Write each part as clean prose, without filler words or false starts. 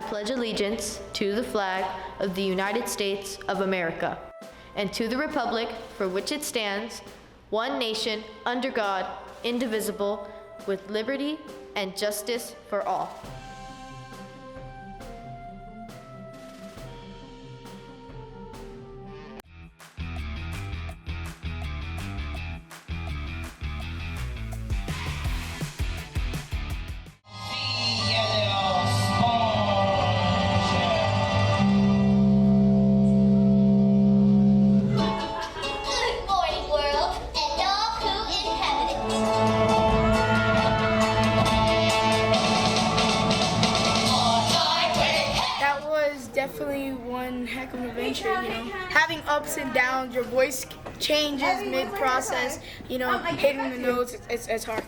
pledge allegiance to the flag of the United States of America and to the republic for which it stands, one nation, under God, indivisible, with liberty and justice for all. Definitely one heck of an adventure, you know. Having ups and downs, your voice changes mid-process, you know, hitting the notes, it's hard.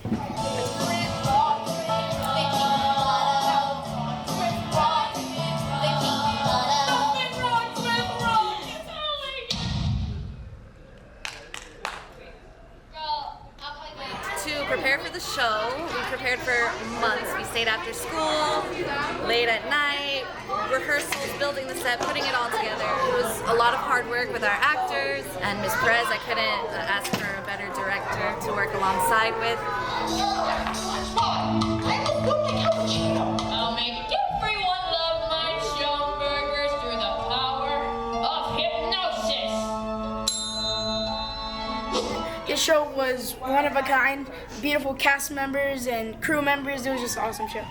To prepare for the show, we prepared for months. We stayed after school, late at night, rehearsals, building the set, putting it all together. It was a lot of hard work with our actors, and Miss Perez, I couldn't ask for a better director to work alongside with. I'll make everyone love my show burgers through the power of hypnosis. This show was one of a kind, beautiful cast members and crew members. It was just an awesome show.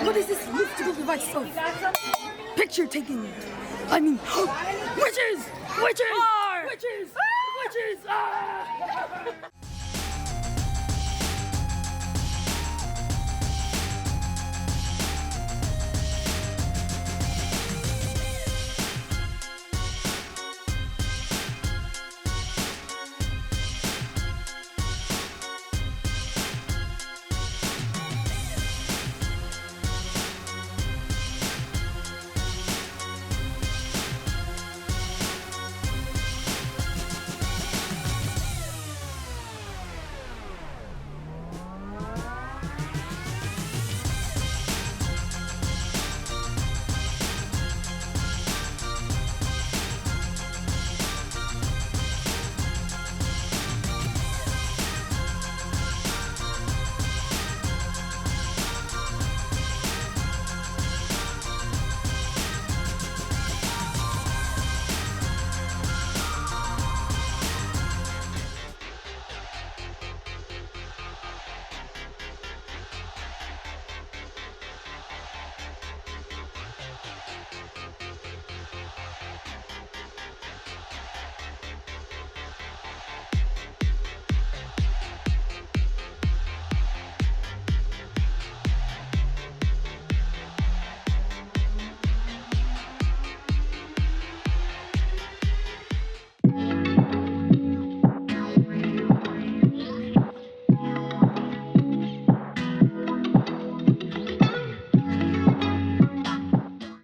What is this mystical device of picture taking? I mean, witches! Witches! Witches! Witches! Ah!